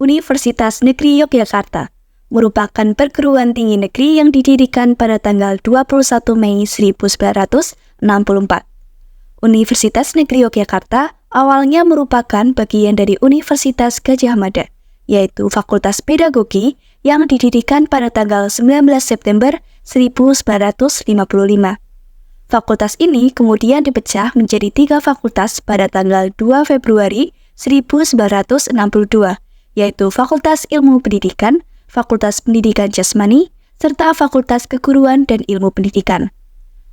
Universitas Negeri Yogyakarta merupakan perguruan tinggi negeri yang didirikan pada tanggal 21 Mei 1964. Universitas Negeri Yogyakarta awalnya merupakan bagian dari Universitas Gadjah Mada, yaitu Fakultas Pedagogi yang didirikan pada tanggal 19 September 1955. Fakultas ini kemudian dipecah menjadi 3 fakultas pada tanggal 2 Februari 1962, yaitu Fakultas Ilmu Pendidikan, Fakultas Pendidikan Jasmani, serta Fakultas Keguruan dan Ilmu Pendidikan.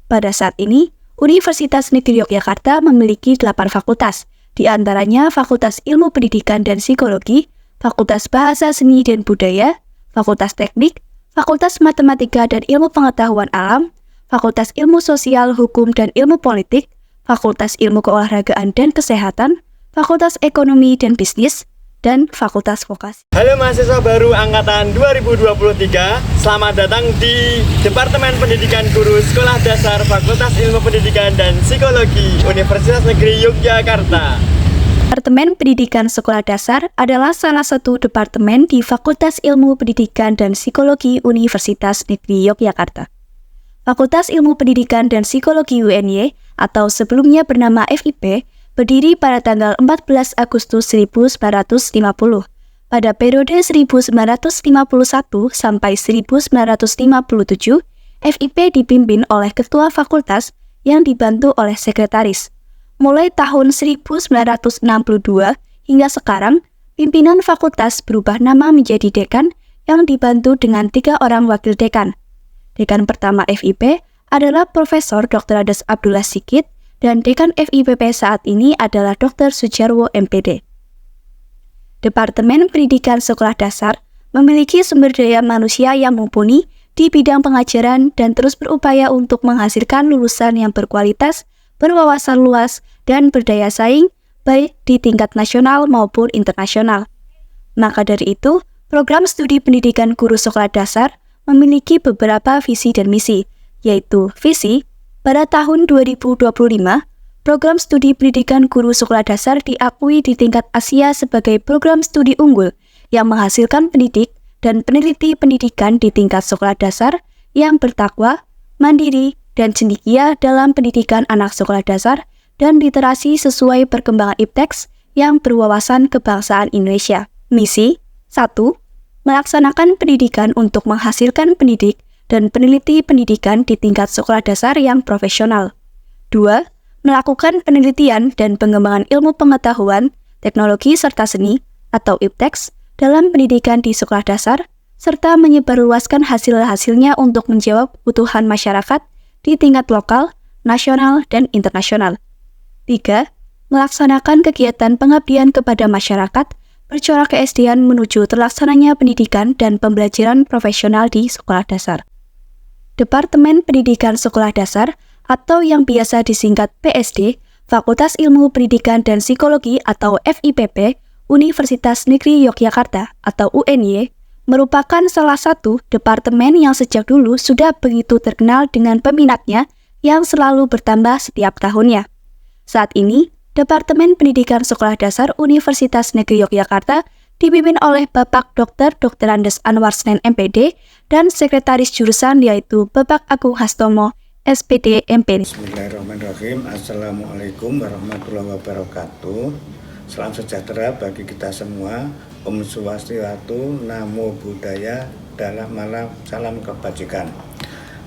Pada saat ini, Universitas Negeri Yogyakarta memiliki 8 fakultas, di antaranya Fakultas Ilmu Pendidikan dan Psikologi, Fakultas Bahasa Seni dan Budaya, Fakultas Teknik, Fakultas Matematika dan Ilmu Pengetahuan Alam, Fakultas Ilmu Sosial, Hukum dan Ilmu Politik, Fakultas Ilmu Keolahragaan dan Kesehatan, Fakultas Ekonomi dan Bisnis, dan Fakultas Vokasi. Halo mahasiswa baru angkatan 2023, selamat datang di Departemen Pendidikan Guru Sekolah Dasar Fakultas Ilmu Pendidikan dan Psikologi Universitas Negeri Yogyakarta. Departemen Pendidikan Sekolah Dasar adalah salah satu departemen di Fakultas Ilmu Pendidikan dan Psikologi Universitas Negeri Yogyakarta. Fakultas Ilmu Pendidikan dan Psikologi UNY atau sebelumnya bernama FIP berdiri pada tanggal 14 Agustus 1950. Pada periode 1951 sampai 1957, FIP dipimpin oleh ketua fakultas yang dibantu oleh sekretaris. Mulai tahun 1962 hingga sekarang, pimpinan fakultas berubah nama menjadi dekan yang dibantu dengan 3 orang wakil dekan. Dekan pertama FIP adalah Profesor Dr. Ades Abdullah Sikit, dan Dekan FIPP saat ini adalah Dr. Sujarwo MPD. Departemen Pendidikan Sekolah Dasar memiliki sumber daya manusia yang mumpuni di bidang pengajaran dan terus berupaya untuk menghasilkan lulusan yang berkualitas, berwawasan luas, dan berdaya saing baik di tingkat nasional maupun internasional. Maka dari itu, program studi pendidikan guru sekolah dasar memiliki beberapa visi dan misi, yaitu visi. Pada tahun 2025, program studi pendidikan guru sekolah dasar diakui di tingkat Asia sebagai program studi unggul yang menghasilkan pendidik dan peneliti pendidikan di tingkat sekolah dasar yang bertakwa, mandiri, dan cendekia dalam pendidikan anak sekolah dasar dan literasi sesuai perkembangan IPTEX yang berwawasan kebangsaan Indonesia. Misi 1. Melaksanakan pendidikan untuk menghasilkan pendidik dan peneliti pendidikan di tingkat sekolah dasar yang profesional. 2. Melakukan penelitian dan pengembangan ilmu pengetahuan, teknologi serta seni atau IPTEX dalam pendidikan di sekolah dasar, serta menyebarluaskan hasil-hasilnya untuk menjawab kebutuhan masyarakat di tingkat lokal, nasional, dan internasional. 3. Melaksanakan kegiatan pengabdian kepada masyarakat, bercorak ke-SD-an menuju terlaksananya pendidikan dan pembelajaran profesional di sekolah dasar. Departemen Pendidikan Sekolah Dasar atau yang biasa disingkat PSD, Fakultas Ilmu Pendidikan dan Psikologi atau FIPP, Universitas Negeri Yogyakarta atau UNY, merupakan salah satu departemen yang sejak dulu sudah begitu terkenal dengan peminatnya yang selalu bertambah setiap tahunnya. Saat ini, Departemen Pendidikan Sekolah Dasar Universitas Negeri Yogyakarta dipimpin oleh Bapak Dr. Andes Anwar Senen MPD dan Sekretaris Jurusan yaitu Bapak Agung Hastomo SPD MPD. Bismillahirrahmanirrahim. Assalamualaikum warahmatullahi wabarakatuh. Salam sejahtera bagi kita semua. Om Swastiastu, Namo Buddhaya, salam kebajikan.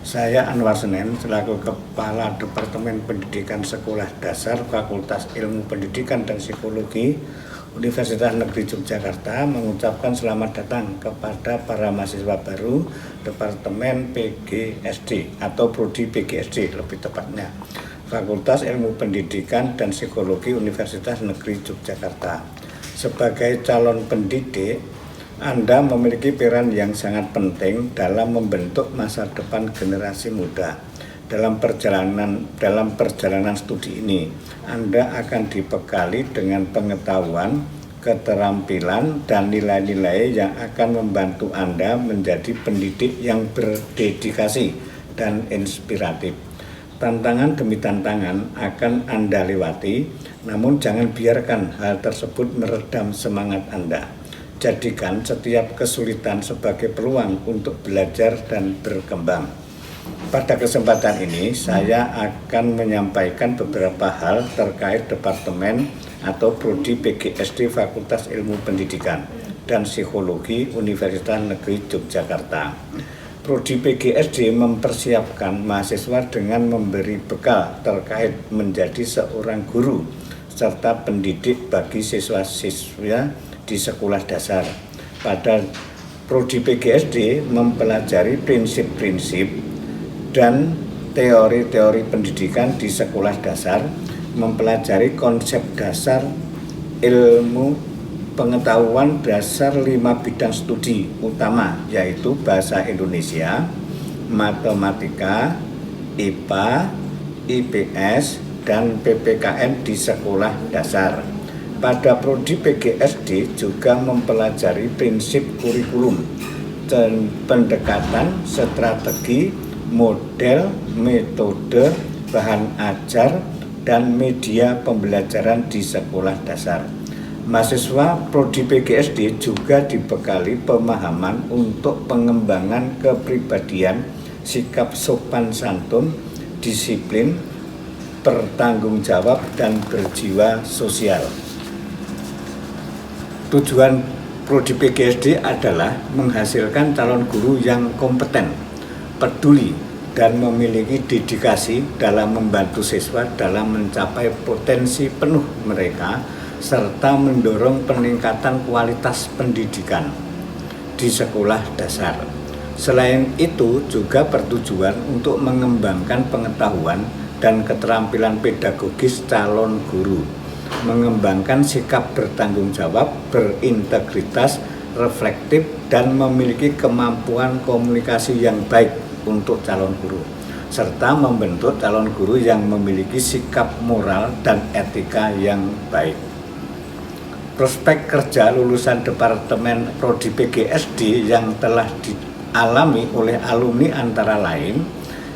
Saya Anwar Senen selaku Kepala Departemen Pendidikan Sekolah Dasar Fakultas Ilmu Pendidikan dan Psikologi Universitas Negeri Yogyakarta mengucapkan selamat datang kepada para mahasiswa baru Departemen PGSD atau Prodi PGSD lebih tepatnya, Fakultas Ilmu Pendidikan dan Psikologi Universitas Negeri Yogyakarta. Sebagai calon pendidik, Anda memiliki peran yang sangat penting dalam membentuk masa depan generasi muda. Dalam perjalanan studi ini, Anda akan dibekali dengan pengetahuan, keterampilan, dan nilai-nilai yang akan membantu Anda menjadi pendidik yang berdedikasi dan inspiratif. Tantangan demi tantangan akan Anda lewati, namun jangan biarkan hal tersebut meredam semangat Anda. jadikan setiap kesulitan sebagai peluang untuk belajar dan berkembang. Pada kesempatan ini, saya akan menyampaikan beberapa hal terkait Departemen atau Prodi PGSD Fakultas Ilmu Pendidikan dan Psikologi Universitas Negeri Yogyakarta. Prodi PGSD mempersiapkan mahasiswa dengan memberi bekal terkait menjadi seorang guru serta pendidik bagi siswa-siswa di sekolah dasar. Pada Prodi PGSD mempelajari prinsip-prinsip dan teori-teori pendidikan di sekolah dasar, mempelajari konsep dasar ilmu pengetahuan dasar 5 bidang studi utama, yaitu Bahasa Indonesia, Matematika, IPA, IPS, dan PPKN di sekolah dasar. Pada Prodi PGSD juga mempelajari prinsip kurikulum, dan pendekatan, strategi, model, metode, bahan ajar, dan media pembelajaran di sekolah dasar. Mahasiswa Prodi PGSD juga dibekali pemahaman untuk pengembangan kepribadian, sikap sopan santun, disiplin, bertanggung jawab, dan berjiwa sosial. Tujuan Prodi PGSD adalah menghasilkan calon guru yang kompeten, peduli, dan memiliki dedikasi dalam membantu siswa dalam mencapai potensi penuh mereka, serta mendorong peningkatan kualitas pendidikan di sekolah dasar. Selain itu juga bertujuan untuk mengembangkan pengetahuan dan keterampilan pedagogis calon guru, mengembangkan sikap bertanggung jawab, berintegritas, reflektif, dan memiliki kemampuan komunikasi yang baik untuk calon guru, serta membentuk calon guru yang memiliki sikap moral dan etika yang baik. Prospek kerja lulusan Departemen Prodi PGSD yang telah dialami oleh alumni antara lain,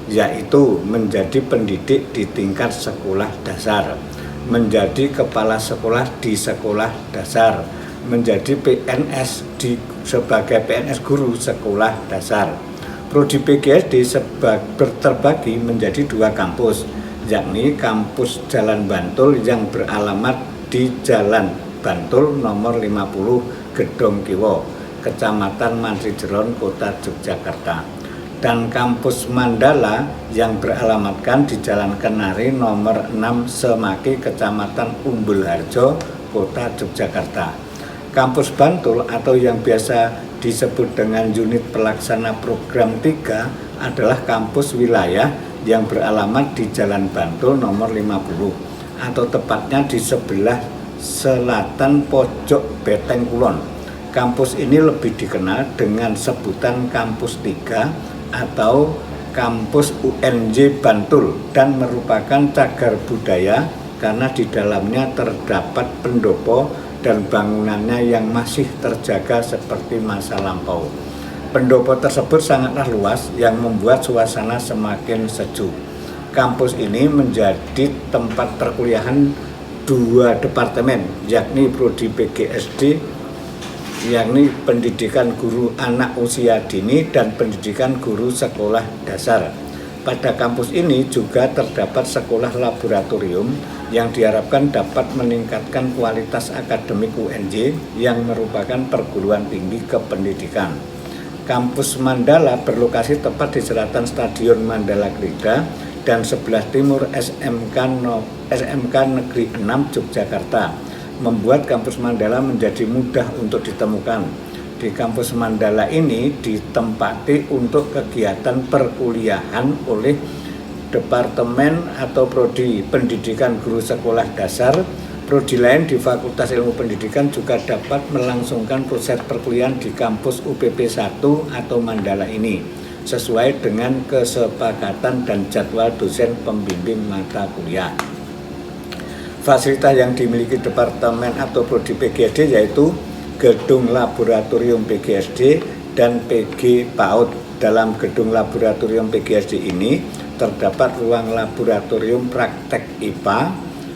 yaitu menjadi pendidik di tingkat sekolah dasar, menjadi kepala sekolah di sekolah dasar, menjadi PNS sebagai PNS guru sekolah dasar. Prodi PGSD terbagi menjadi 2 kampus, yakni Kampus Jalan Bantul yang beralamat di Jalan Bantul nomor 50 Gedong Kiwo, Kecamatan Mantrijeron, Kota Yogyakarta, dan Kampus Mandala yang beralamatkan di Jalan Kenari nomor 6 Semaki, Kecamatan Umbul Harjo, Kota Yogyakarta. Kampus Bantul atau yang biasa disebut dengan unit pelaksana program 3 adalah kampus wilayah yang beralamat di Jalan Bantul nomor 50 atau tepatnya di sebelah selatan pojok Beteng Kulon. Kampus ini lebih dikenal dengan sebutan Kampus 3 atau Kampus UNJ Bantul dan merupakan cagar budaya karena di dalamnya terdapat pendopo dan bangunannya yang masih terjaga seperti masa lampau. Pendopo tersebut sangatlah luas yang membuat suasana semakin sejuk. Kampus ini menjadi tempat perkuliahan 2 departemen, yakni Prodi PGSD, yakni pendidikan guru anak usia dini dan pendidikan guru sekolah dasar. Pada kampus ini juga terdapat sekolah laboratorium yang diharapkan dapat meningkatkan kualitas akademik UNJ yang merupakan perguruan tinggi kependidikan. Kampus Mandala berlokasi tepat di selatan Stadion Mandala Krida dan sebelah timur SMK Negeri 6 Yogyakarta, membuat kampus Mandala menjadi mudah untuk ditemukan. Di kampus Mandala ini ditempati untuk kegiatan perkuliahan oleh Departemen atau Prodi Pendidikan Guru Sekolah Dasar. Prodi lain di Fakultas Ilmu Pendidikan juga dapat melangsungkan proses perkuliahan di kampus UPP 1 atau Mandala ini, sesuai dengan kesepakatan dan jadwal dosen pembimbing mata kuliah. Fasilitas yang dimiliki Departemen atau Prodi PGSD yaitu Gedung Laboratorium PGSD dan PG PAUD. Dalam Gedung Laboratorium PGSD ini terdapat ruang laboratorium praktek IPA,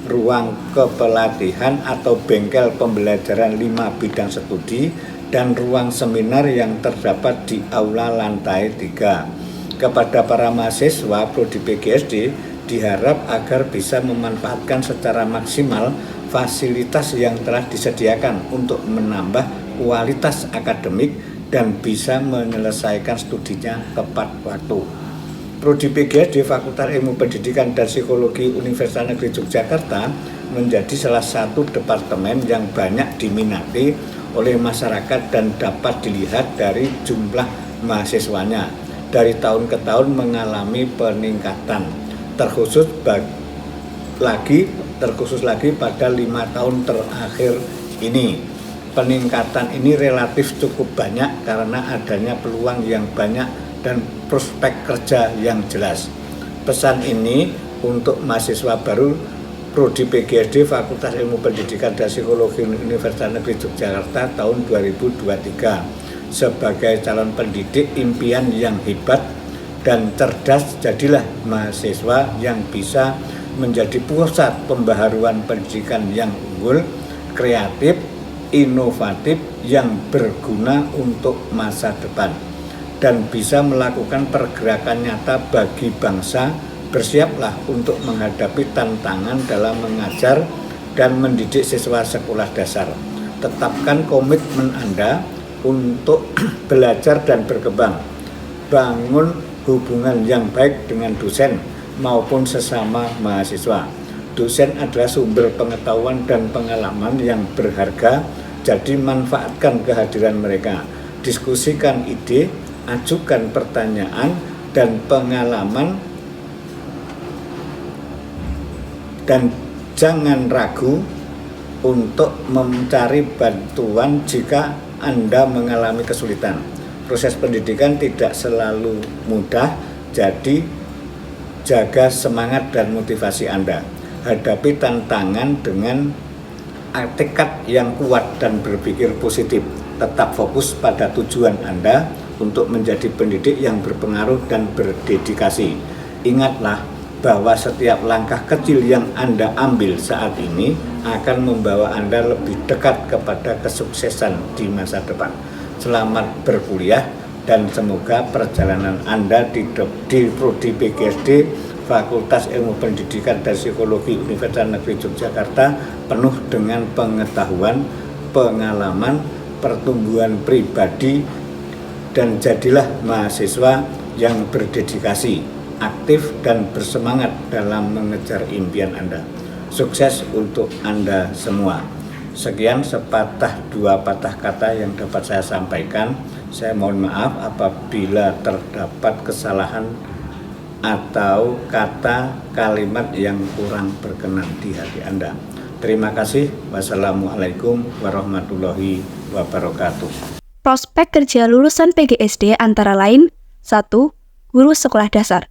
ruang kepelatihan atau bengkel pembelajaran 5 bidang studi, dan ruang seminar yang terdapat di aula lantai 3. Kepada para mahasiswa Prodi PGSD diharap agar bisa memanfaatkan secara maksimal fasilitas yang telah disediakan untuk menambah kualitas akademik dan bisa menyelesaikan studinya tepat waktu. Prodi PGSD Fakultas Ilmu Pendidikan dan Psikologi Universitas Negeri Yogyakarta menjadi salah satu departemen yang banyak diminati oleh masyarakat dan dapat dilihat dari jumlah mahasiswanya. Dari tahun ke tahun mengalami peningkatan, terkhusus lagi pada 5 tahun terakhir ini. Peningkatan ini relatif cukup banyak karena adanya peluang yang banyak dan prospek kerja yang jelas. Pesan ini untuk mahasiswa baru Prodi PGSD Fakultas Ilmu Pendidikan dan Psikologi Universitas Negeri Yogyakarta tahun 2023. Sebagai calon pendidik impian yang hebat dan cerdas, jadilah mahasiswa yang bisa menjadi pusat pembaharuan pendidikan yang unggul, kreatif, inovatif, yang berguna untuk masa depan, dan bisa melakukan pergerakan nyata bagi bangsa. Bersiaplah untuk menghadapi tantangan dalam mengajar dan mendidik siswa sekolah dasar. Tetapkan komitmen Anda untuk belajar dan berkembang. Bangun hubungan yang baik dengan dosen maupun sesama mahasiswa. Dosen adalah sumber pengetahuan dan pengalaman yang berharga, jadi manfaatkan kehadiran mereka. Diskusikan ide, ajukan pertanyaan dan pengalaman, dan jangan ragu untuk mencari bantuan jika Anda mengalami kesulitan. Proses pendidikan tidak selalu mudah, jadi jaga semangat dan motivasi Anda. Hadapi tantangan dengan tekad yang kuat dan berpikir positif. Tetap fokus pada tujuan Anda untuk menjadi pendidik yang berpengaruh dan berdedikasi. Ingatlah bahwa setiap langkah kecil yang Anda ambil saat ini akan membawa Anda lebih dekat kepada kesuksesan di masa depan. Selamat berkuliah dan semoga perjalanan Anda di Prodi PGSD Fakultas Ilmu Pendidikan dan Psikologi Universitas Negeri Yogyakarta penuh dengan pengetahuan, pengalaman, pertumbuhan pribadi, dan jadilah mahasiswa yang berdedikasi, aktif dan bersemangat dalam mengejar impian Anda. Sukses untuk Anda semua. Sekian sepatah dua patah kata yang dapat saya sampaikan. Saya mohon maaf apabila terdapat kesalahan atau kata kalimat yang kurang berkenan di hati Anda. Terima kasih. Wassalamualaikum warahmatullahi wabarakatuh. Prospek kerja lulusan PGSD antara lain: 1. Guru sekolah dasar,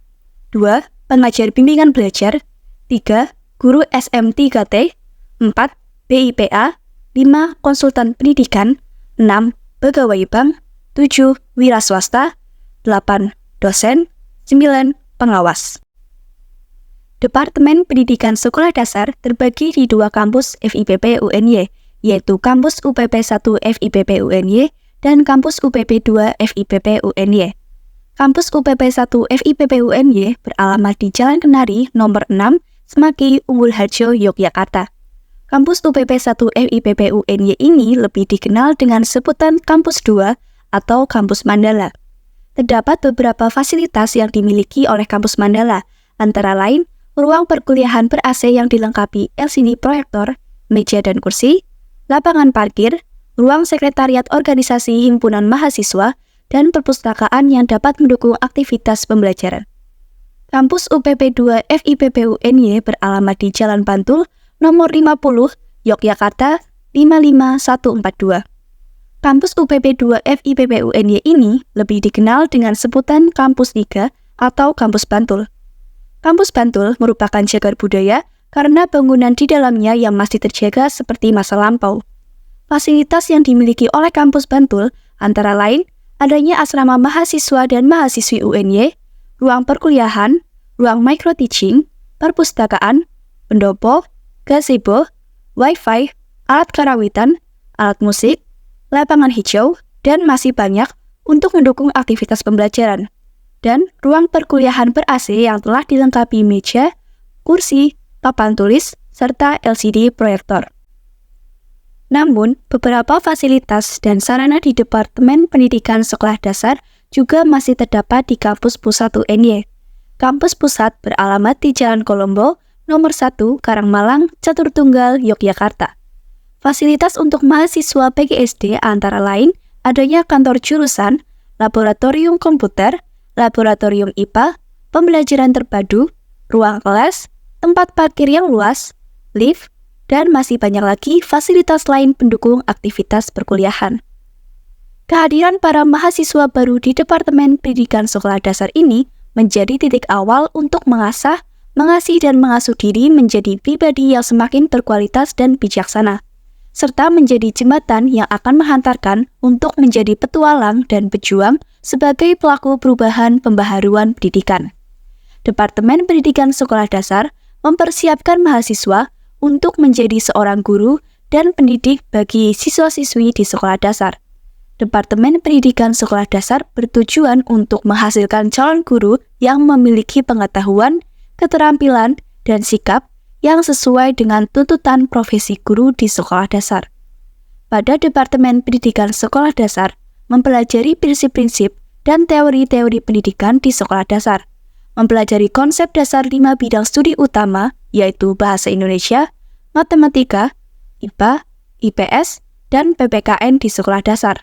2. Pengajar bimbingan belajar, 3. Guru SM3T, 4. BIPA, 5. Konsultan pendidikan, 6. Pegawai bank, 7. Wira swasta, 8. Dosen, 9. Pengawas. Departemen Pendidikan Sekolah Dasar terbagi di 2 kampus FIPP UNY, yaitu Kampus UPP 1 FIPP UNY dan Kampus UPP 2 FIPP UNY. Kampus UPP 1 FIPP UNY beralamat di Jalan Kenari nomor 6, Semaki, Unggul Harjo, Yogyakarta. Kampus UPP 1 FIPP UNY ini lebih dikenal dengan sebutan Kampus 2 atau Kampus Mandala. Terdapat beberapa fasilitas yang dimiliki oleh Kampus Mandala, antara lain ruang perkuliahan ber-AC yang dilengkapi LCD proyektor, meja dan kursi, lapangan parkir, ruang sekretariat organisasi himpunan mahasiswa, dan perpustakaan yang dapat mendukung aktivitas pembelajaran. Kampus UPP 2 FIPP UNY beralamat di Jalan Bantul, nomor 50, Yogyakarta 55142. Kampus UPP 2 FIPP UNY ini lebih dikenal dengan sebutan Kampus 3 atau Kampus Bantul. Kampus Bantul merupakan cagar budaya karena bangunan di dalamnya yang masih terjaga seperti masa lampau. Fasilitas yang dimiliki oleh Kampus Bantul antara lain adanya asrama mahasiswa dan mahasiswi UNY, ruang perkuliahan, ruang micro-teaching, perpustakaan, pendopo, gazebo, wifi, alat karawitan, alat musik, lapangan hijau, dan masih banyak untuk mendukung aktivitas pembelajaran. Dan ruang perkuliahan ber-AC yang telah dilengkapi meja, kursi, papan tulis, serta LCD proyektor. Namun, beberapa fasilitas dan sarana di Departemen Pendidikan Sekolah Dasar juga masih terdapat di Kampus Pusat UNY. Kampus Pusat beralamat di Jalan Kolombo, nomor 1, Karangmalang, Catur Tunggal, Yogyakarta. Fasilitas untuk mahasiswa PGSD antara lain adanya kantor jurusan, laboratorium komputer, laboratorium IPA, pembelajaran terpadu, ruang kelas, tempat parkir yang luas, lift, dan masih banyak lagi fasilitas lain pendukung aktivitas perkuliahan. Kehadiran para mahasiswa baru di Departemen Pendidikan Sekolah Dasar ini menjadi titik awal untuk mengasah, mengasihi dan mengasuh diri menjadi pribadi yang semakin berkualitas dan bijaksana, serta menjadi jembatan yang akan menghantarkan untuk menjadi petualang dan pejuang sebagai pelaku perubahan pembaharuan pendidikan. Departemen Pendidikan Sekolah Dasar mempersiapkan mahasiswa untuk menjadi seorang guru dan pendidik bagi siswa-siswi di sekolah dasar. Departemen Pendidikan Sekolah Dasar bertujuan untuk menghasilkan calon guru yang memiliki pengetahuan, keterampilan, dan sikap yang sesuai dengan tuntutan profesi guru di sekolah dasar. Pada Departemen Pendidikan Sekolah Dasar, mempelajari prinsip-prinsip dan teori-teori pendidikan di sekolah dasar, mempelajari konsep dasar 5 bidang studi utama, yaitu Bahasa Indonesia, Matematika, IPA, IPS, dan PPKN di sekolah dasar.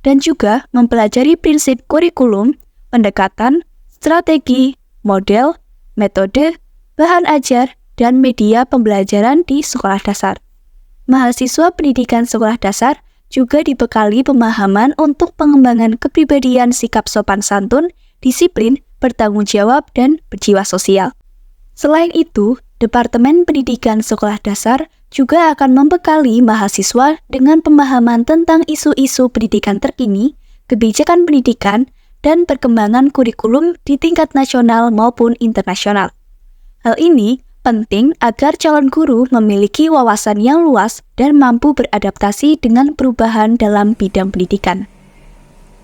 Dan juga mempelajari prinsip kurikulum, pendekatan, strategi, model, metode, bahan ajar, dan media pembelajaran di sekolah dasar. Mahasiswa pendidikan sekolah dasar juga dibekali pemahaman untuk pengembangan kepribadian sikap sopan santun, disiplin, bertanggung jawab, dan berjiwa sosial. Selain itu, Departemen Pendidikan Sekolah Dasar juga akan membekali mahasiswa dengan pemahaman tentang isu-isu pendidikan terkini, kebijakan pendidikan, dan perkembangan kurikulum di tingkat nasional maupun internasional. Hal ini penting agar calon guru memiliki wawasan yang luas dan mampu beradaptasi dengan perubahan dalam bidang pendidikan.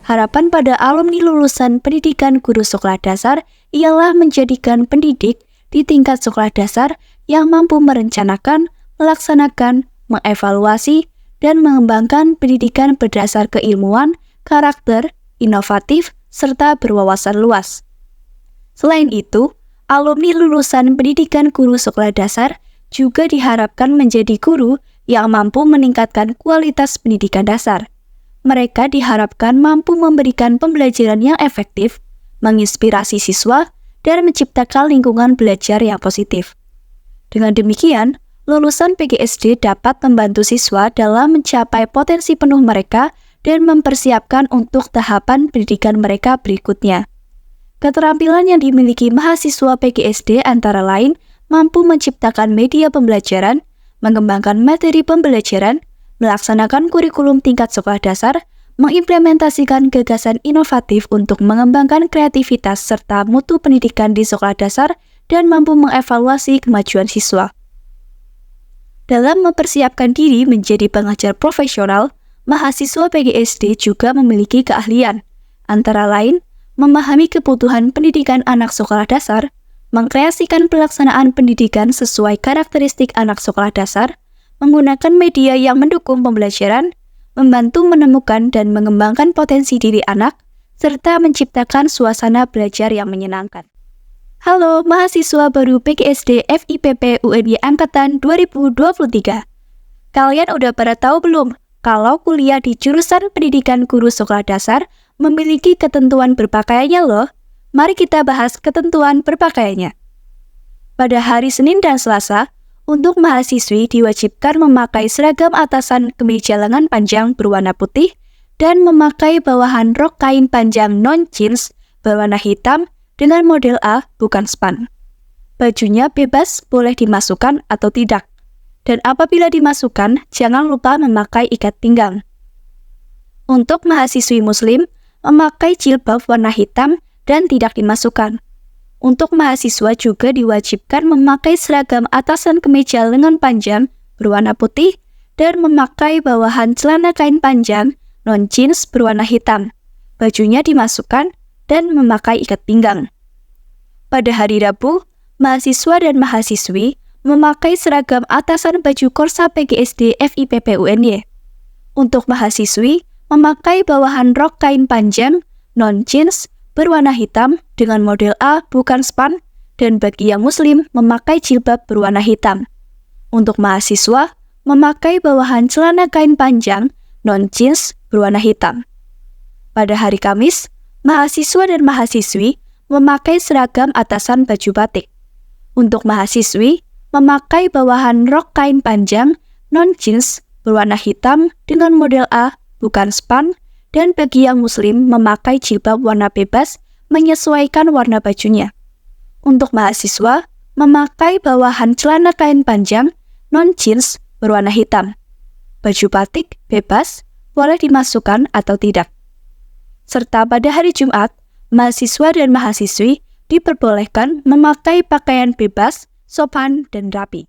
Harapan pada alumni lulusan pendidikan guru sekolah dasar ialah menjadikan pendidik di tingkat sekolah dasar yang mampu merencanakan, melaksanakan, mengevaluasi, dan mengembangkan pendidikan berdasar keilmuan, karakter, inovatif, serta berwawasan luas. Selain itu, alumni lulusan pendidikan guru sekolah dasar juga diharapkan menjadi guru yang mampu meningkatkan kualitas pendidikan dasar. Mereka diharapkan mampu memberikan pembelajaran yang efektif, menginspirasi siswa, dan menciptakan lingkungan belajar yang positif. Dengan demikian, lulusan PGSD dapat membantu siswa dalam mencapai potensi penuh mereka dan mempersiapkan untuk tahapan pendidikan mereka berikutnya. Keterampilan yang dimiliki mahasiswa PGSD antara lain mampu menciptakan media pembelajaran, mengembangkan materi pembelajaran, melaksanakan kurikulum tingkat sekolah dasar, mengimplementasikan gagasan inovatif untuk mengembangkan kreativitas serta mutu pendidikan di sekolah dasar, dan mampu mengevaluasi kemajuan siswa. Dalam mempersiapkan diri menjadi pengajar profesional, mahasiswa PGSD juga memiliki keahlian, antara lain memahami kebutuhan pendidikan anak sekolah dasar, mengkreasikan pelaksanaan pendidikan sesuai karakteristik anak sekolah dasar, menggunakan media yang mendukung pembelajaran, membantu menemukan dan mengembangkan potensi diri anak, serta menciptakan suasana belajar yang menyenangkan. Halo mahasiswa baru PGSD FIPP UNY Angkatan 2023. Kalian udah pada tahu belum kalau kuliah di jurusan pendidikan guru sekolah dasar memiliki ketentuan berpakaiannya loh? Mari kita bahas ketentuan berpakaiannya. Pada hari Senin dan Selasa, untuk mahasiswi diwajibkan memakai seragam atasan kemeja lengan panjang berwarna putih dan memakai bawahan rok kain panjang non-jeans berwarna hitam dengan model A bukan span. Bajunya bebas boleh dimasukkan atau tidak. Dan apabila dimasukkan, jangan lupa memakai ikat pinggang. Untuk mahasiswi muslim, memakai jilbab warna hitam dan tidak dimasukkan. Untuk mahasiswa juga diwajibkan memakai seragam atasan kemeja lengan panjang berwarna putih dan memakai bawahan celana kain panjang non-jeans berwarna hitam. Bajunya dimasukkan dan memakai ikat pinggang. Pada hari Rabu, mahasiswa dan mahasiswi memakai seragam atasan baju Korsa PGSD FIPP UNY. Untuk mahasiswi, memakai bawahan rok kain panjang non-jeans berwarna hitam dengan model A bukan span, dan bagi yang muslim memakai jilbab berwarna hitam. Untuk mahasiswa, memakai bawahan celana kain panjang non-jeans berwarna hitam. Pada hari Kamis, mahasiswa dan mahasiswi memakai seragam atasan baju batik. Untuk mahasiswi, memakai bawahan rok kain panjang non-jeans berwarna hitam dengan model A bukan span, dan bagi yang muslim memakai jilbab warna bebas menyesuaikan warna bajunya. Untuk mahasiswa, memakai bawahan celana kain panjang non-jeans berwarna hitam. Baju batik bebas boleh dimasukkan atau tidak. Serta pada hari Jumat, mahasiswa dan mahasiswi diperbolehkan memakai pakaian bebas, sopan, dan rapi.